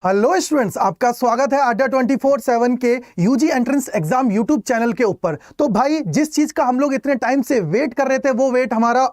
Hello students, आपका स्वागत है अड्डा 24/7 के UG entrance exam YouTube channel के ऊपर। तो भाई, जिस चीज का हम लोग इतने टाइम से वेट कर रहे थे वो वेट हमारा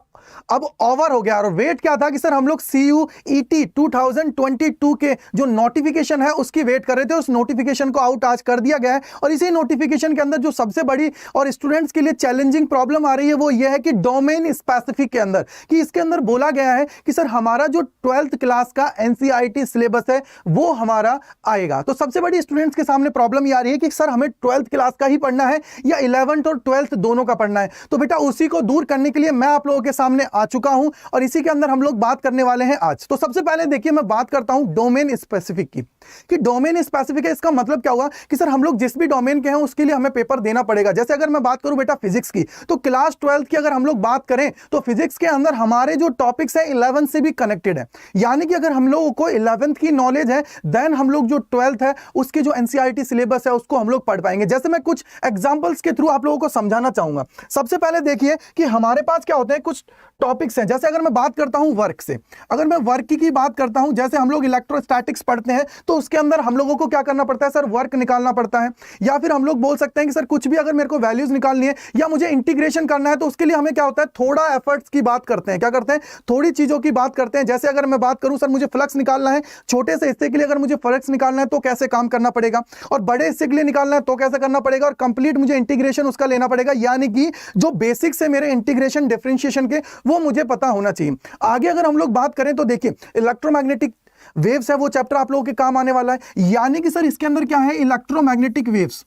अब ओवर हो गया। और वेट क्या था कि सर हम लोग CUET 2022 के जो नोटिफिकेशन है उसकी वेट कर रहे थे। उस नोटिफिकेशन को आउट आज कर दिया गया है। और इसी नोटिफिकेशन के अंदर जो सबसे बड़ी और स्टूडेंट्स के लिए चैलेंजिंग प्रॉब्लम आ रही है वो ये है कि डोमेन स्पेसिफिक के अंदर कि इसके अंदर बोला गया है कि सर हमारा जो 12th क्लास का NCERT सिलेबस है वो हमारा आएगा। तो सबसे बड़ी स्टूडेंट्स के सामने प्रॉब्लम ये आ रही है कि सर हमें 12th क्लास का ही पढ़ना है या 11th और 12th दोनों का पढ़ना है। तो बेटा उसी को दूर करने के लिए मैं आप लोगों के सामने आ चुका हूं और इसी के अंदर हम लोग बात करने वाले हैं आज। तो सबसे पहले देखिए, मैं बात करता हूं डोमेन स्पेसिफिक की कि डोमेन स्पेसिफिक है। इसका मतलब क्या हुआ कि सर हम लोग जिस भी डोमेन के हैं उसके लिए हमें पेपर देना पड़ेगा। जैसे अगर मैं बात करूं बेटा फिजिक्स की, तो क्लास 12th की अगर हम लोग बात करें तो फिजिक्स के अंदर हमारे जो टॉपिक्स है 11th से भी कनेक्टेड है। यानी कि अगर हम लोगों को 11th की नॉलेज है देन हम लोग जो 12th है उसके जो NCERT सिलेबस है उसको हम लोग पढ़ पाएंगे। जैसे मैं कुछ एग्जांपल्स के थ्रू आप लोगों को समझाना चाहूंगा। सबसे पहले देखिए कि हमारे पास क्या होते हैं, कुछ टॉपिक्स हैं। जैसे अगर मैं बात करता हूं वर्क से, अगर मैं वर्क की बात करता हूं, जैसे हम लोग इलेक्ट्रोस्टैटिक्स पढ़ते हैं तो उसके अंदर हम लोगों को क्या करना पड़ता है, सर वर्क निकालना पड़ता है। या फिर हम लोग बोल सकते हैं कि सर कुछ भी अगर मेरे को वैल्यूज निकालनी है या मुझे इंटीग्रेशन करना है तो उसके लिए हमें क्या होता है, थोड़ा एफर्ट्स की बात करते हैं। क्या करते हैं, थोड़ी चीजों की बात करते हैं। जैसे अगर मैं बात करूं सर मुझे फ्लक्स निकालना है, छोटे से हिस्से के लिए अगर मुझे फ्लक्स निकालना है तो कैसे काम करना पड़ेगा, और बड़े हिस्से के लिए निकालना है तो कैसे करना पड़ेगा, और कंप्लीट मुझे इंटीग्रेशन उसका लेना पड़ेगा। यानी कि जो बेसिक्स है मेरे इंटीग्रेशन डिफरेंशिएशन के वो मुझे पता होना चाहिए। आगे अगर हम लोग बात करें तो देखिए इलेक्ट्रोमैग्नेटिक वेव्स है, वो चैप्टर आप लोगों के काम आने वाला है। यानी कि सर इसके अंदर क्या है, इलेक्ट्रोमैग्नेटिक वेव्स।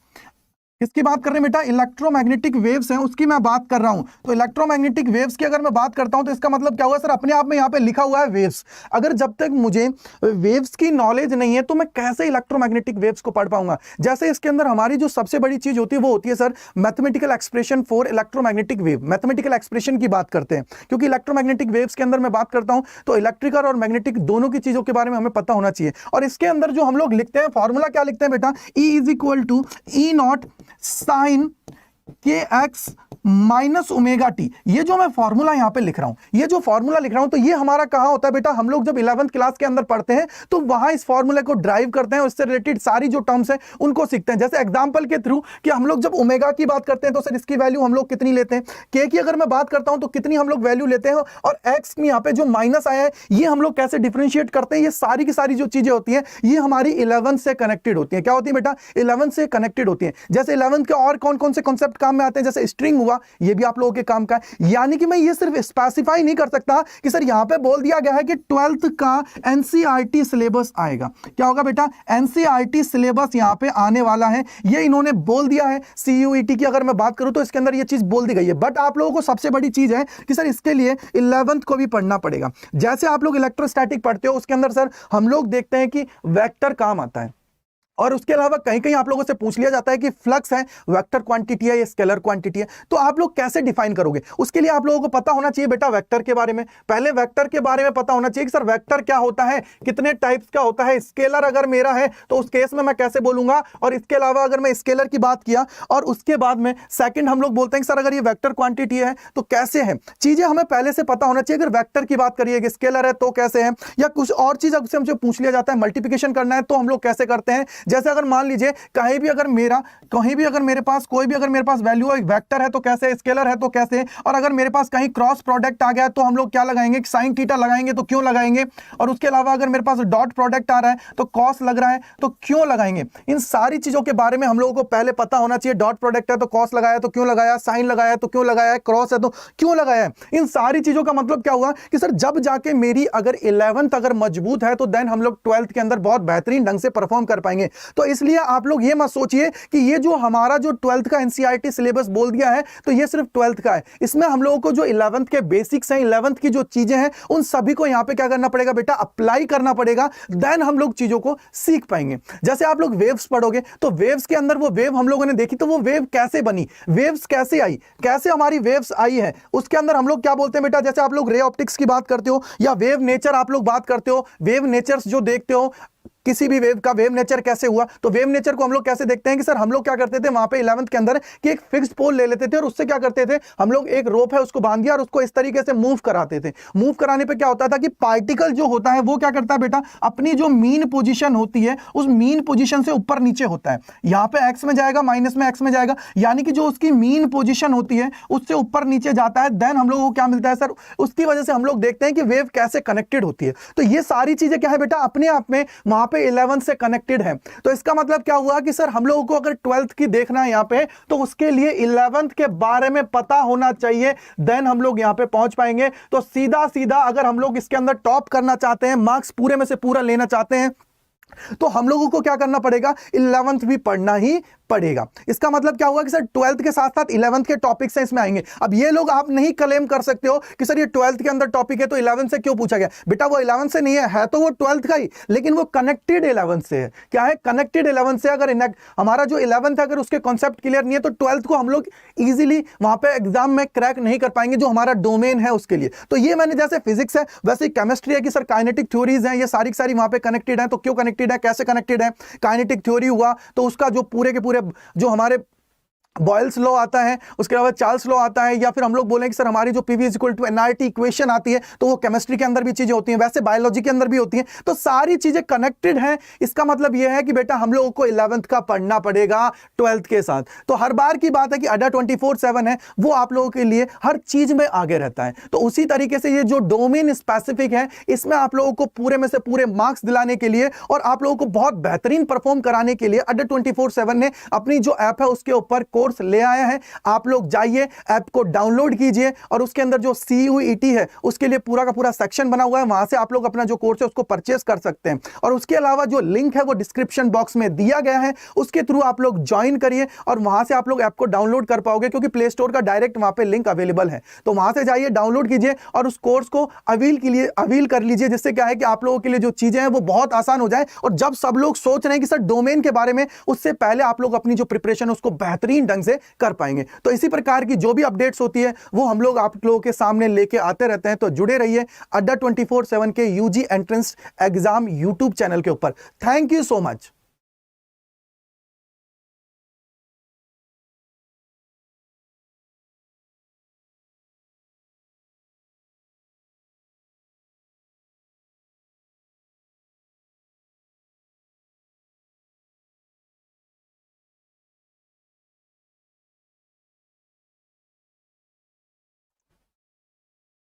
किसकी बात कर रहे हैं बेटा, इलेक्ट्रोमैग्नेटिक वेव्स हैं उसकी मैं बात कर रहा हूं। तो इलेक्ट्रोमैग्नेटिक वेव्स की अगर मैं बात करता हूं तो इसका मतलब क्या होगा, सर अपने आप में यहां पे लिखा हुआ है वेव्स। अगर जब तक मुझे वेव्स की नॉलेज नहीं है तो मैं कैसे इलेक्ट्रोमैग्नेटिक वेव्स को पढ़ पाऊंगा। जैसे इसके अंदर हमारी जो सबसे बड़ी चीज होती है वो होती है sir mathematical expression for electromagnetic wave. Mathematical expression की बात करते हैं क्योंकि इलेक्ट्रोमैग्नेटिक वेव्स के अंदर मैं बात करता हूं तो इलेक्ट्रिकल और मैग्नेटिक दोनों की चीजों के बारे में हमें पता होना चाहिए। और इसके अंदर जो हम लोग लिखते हैं फॉर्मूला क्या लिखते हैं बेटा, E=E0 sin kx minus omega T. ये जो मैं फॉर्मूला यहां पे लिख रहा हूं, ये जो फॉर्मूला लिख रहा हूं तो ये हमारा कहां होता है बेटा, हम लोग जब 11th क्लास के अंदर पढ़ते हैं तो वहां इस फॉर्मूले को ड्राइव करते हैं, उससे रिलेटेड सारी जो टर्म्स हैं उनको सीखते हैं। जैसे एग्जांपल के थ्रू कि हम लोग जब ओमेगा की बात करते हैं तो सर इसकी वैल्यू हम लोग कितनी लेते हैं, के की अगर मैं बात करता हूं तो कितनी हम लोग वैल्यू लेते हैं, और एक्स में यहां पे जो माइनस आया है ये हम लोग कैसे डिफरेंशिएट करते हैं। ये सारी की सारी जो चीजें होती हैं ये हमारी 11th से कनेक्टेड होती है। क्या होती है बेटा, 11th से कनेक्टेड होती है। जैसे 11th के और कौन कौन से कॉन्सेप्ट काम में आते हैं, जैसे स्ट्रिंग हुआ, ये भी आप लोगों के काम का है। यानी कि मैं ये सिर्फ स्पेसिफाई नहीं कर सकता कि सर यहां पे बोल दिया गया है कि 12th का NCERT सिलेबस आएगा। क्या होगा बेटा, NCERT सिलेबस यहां पे आने वाला है, ये इन्होंने बोल दिया है। CUET की अगर मैं बात करूं तो इसके अंदर ये चीज बोल दी गई है। बट आप लोगों को सबसे बड़ी चीज है कि सर इसके लिए 11th को भी पढ़ना पड़ेगा। जैसे आप लोग इलेक्ट्रोस्टैटिक पढ़ते हो उसके अंदर सर हम लोग देखते हैं कि वेक्टर काम आता है, और उसके अलावा कहीं कहीं आप लोगों से पूछ लिया जाता है कि फ्लक्स है वेक्टर क्वांटिटी है या स्केलर क्वांटिटी है, तो आप लोग कैसे डिफाइन करोगे। उसके लिए आप लोगों को पता होना चाहिए बेटा वेक्टर के बारे में। पहले वेक्टर के बारे में पता होना चाहिए कि सर वेक्टर क्या होता है, कितने टाइप्स का होता है। स्केलर अगर मेरा है तो उस केस में मैं कैसे बोलूंगा, और इसके अलावा अगर मैं स्केलर की बात किया और उसके बाद में सेकंड हम लोग बोलते हैं कि सर अगर ये वेक्टर क्वांटिटी है तो कैसे है। चीजें हमें पहले से पता होना चाहिए। अगर वेक्टर की बात करिए स्केलर है तो कैसे है, या कुछ और चीज अगर हमसे पूछ लिया जाता है मल्टीप्लिकेशन करना है तो हम लोग कैसे करते हैं। जैसे अगर मान लीजिए कहीं भी अगर मेरे पास कोई भी अगर मेरे पास वैल्यू है, वेक्टर है तो कैसे, स्केलर है तो कैसे, और अगर मेरे पास कहीं क्रॉस प्रोडक्ट आ गया तो हम लोग क्या लगाएंगे, साइन थीटा लगाएंगे तो क्यों लगाएंगे, और उसके अलावा अगर मेरे पास डॉट प्रोडक्ट आ रहा है तो कॉस लग रहा है तो क्यों लगाएंगे। इन सारी चीजों के बारे में हम लोगों को पहले पता होना चाहिए। डॉट प्रोडक्ट है तो कॉस लगाया तो क्यों लगाया, साइन लगाया तो क्यों लगाया, क्रॉस है तो क्यों लगाया। इन सारी चीजों का मतलब क्या हुआ कि सर जब जाके मेरी अगर 11th अगर मजबूत है तो देन हम लोग 12th के अंदर बहुत बेहतरीन ढंग से परफॉर्म कर पाएंगे। तो इसलिए आप लोग ये मत सोचिए कि ये जो हमारा जो 12th का NCERT सिलेबस बोल दिया है तो ये सिर्फ 12th का है। इसमें हम लोगों को जो 11th के बेसिक्स हैं, 11th की जो चीजें हैं उन सभी को यहां पे क्या करना पड़ेगा बेटा, अप्लाई करना पड़ेगा। देन हम लोग चीजों को सीख पाएंगे। जैसे आप लोग वेव्स पढ़ोगे तो वेव्स के अंदर वो वेव हम लोगों ने देखी तो वो वेव कैसे बनी, वेव्स कैसे आई, कैसे हमारी वेव्स आई है, उसके अंदर हम लोग क्या बोलते हैं बेटा। जैसे आप लोग रे ऑप्टिक्स की बात करते हो या वेव नेचर आप लोग बात करते हो, वेव नेचर्स जो देखते हो किसी भी वेव का वेव नेचर कैसे हुआ, तो वेव नेचर को हम लोग कैसे देखते हैं कि सर हम लोग क्या करते थे वहां पे 11th के अंदर कि एक फिक्स्ड पोल ले लेते थे और उससे क्या करते थे हम लोग, एक रोप है उसको बांध दिया और उसको इस तरीके से मूव कराते थे। मूव कराने पे क्या होता था कि पार्टिकल जो होता है वो क्या करता है बेटा, अपनी जो मीन पोजीशन होती है उस मीन पोजीशन से ऊपर नीचे होता है। यहां पे एक्स में जाएगा, माइनस में एक्स में जाएगा, यानी कि जो उसकी मीन पोजीशन होती है उससे ऊपर नीचे जाता है। देन हम लोगों को क्या मिलता है सर, उसकी वजह से हम लोग देखते हैं कि वेव कैसे कनेक्टेड होती है। तो ये सारी चीजें क्या है बेटा, अपने आप में वहां पे 11 से कनेक्टेड है। तो इसका मतलब क्या हुआ कि सर हम लोगों को अगर 12th की देखना है यहां पे, तो उसके लिए 11th के बारे में पता होना चाहिए, देन हम लोग यहां पे पहुंच पाएंगे। तो सीधा सीधा अगर हम लोग इसके अंदर टॉप करना चाहते हैं, मार्क्स पूरे में से पूरा लेना चाहते हैं, तो हम लोगों को क्या करना पड़ेगा, 11th भी पढ़ना ही पड़ेगा। इसका मतलब क्या हुआ कि सर 12th के साथ साथ 11th के टॉपिक्स हैं इसमें आएंगे। अब ये लोग आप नहीं क्लेम कर सकते हो कि सर ये 12th के अंदर टॉपिक है तो 11th से क्यों पूछा गया। बेटा वो 11th से नहीं है तो वो 12th का ही, लेकिन वो कनेक्टेड 11th से है। क्या है, कनेक्टेड 11th से। अगर हमारा जो 11th है अगर उसके कॉन्सेप्ट क्लियर नहीं है तो 12th को हम लोग इजीली वहां पे एग्जाम में क्रैक नहीं कर पाएंगे, जो हमारा डोमेन है उसके लिए। तो ये मैंने जैसे फिजिक्स है वैसे केमिस्ट्री है कि सर काइनेटिक थ्योरीज हैं, ये सारी की सारी वहां पे कनेक्टेड है। तो क्यों कनेक्टेड है, कैसे कनेक्टेड है, काइनेटिक थ्योरी हुआ तो उसका जो पूरे के पूरे जो हमारे बॉयल्स लॉ आता है, उसके अलावा चार्ल्स लॉ आता है, या फिर हम लोग बोलें कि सर हमारी जो PV is equal to NRT equation आती है, तो वो केमिस्ट्री के अंदर भी चीजें होती हैं, वैसे बायोलॉजी के अंदर भी होती हैं। तो सारी चीजें कनेक्टेड हैं। इसका मतलब यह है कि बेटा हम लोगों को 11th का पढ़ना पड़ेगा 12th के साथ। तो हर बार की बात है कि अड्डा 24/7 है वो आप लोगों के लिए हर चीज में आगे रहता है। तो उसी तरीके से ये जो डोमेन स्पेसिफिक है इसमें आप लोगों को पूरे में से पूरे मार्क्स दिलाने के लिए और आप लोगों को बहुत बेहतरीन परफॉर्म कराने के लिए अड्डा 24/7 ने अपनी जो ऐप है उसके ऊपर कोर्स ले आया है। आप लोग जाइए, ऐप को डाउनलोड कीजिए और उसके अंदर जो CUET है उसके लिए पूरा का पूरा सेक्शन बना हुआ है, वहां से आप लोग अपना जो कोर्स है उसको परचेस कर सकते हैं। और उसके अलावा जो लिंक है वो डिस्क्रिप्शन बॉक्स में दिया गया है, उसके थ्रू आप लोग ज्वाइन करिए और वहां से आप लोग ऐप को डाउनलोड कर पाओगे, क्योंकि प्ले स्टोर का डायरेक्ट वहां पे लिंक अवेलेबल है। तो वहां से जाइए, डाउनलोड कीजिए और उस कोर्स को अवील कर लीजिए, जिससे क्या है कि आप लोगों के लिए जो चीजें हैं वो बहुत आसान हो जाए। और जब सब लोग सोच रहे हैं कि सर डोमेन के बारे में, उससे पहले आप लोग अपनी जो प्रिपरेशन उसको बेहतरीन ढंग से कर पाएंगे। तो इसी प्रकार की जो भी अपडेट्स होती है वो हम लोग आप लोगों के सामने लेके आते रहते हैं। तो जुड़े रहिए अड्डा 24/7 के UG entrance exam YouTube channel के ऊपर। Thank you so much.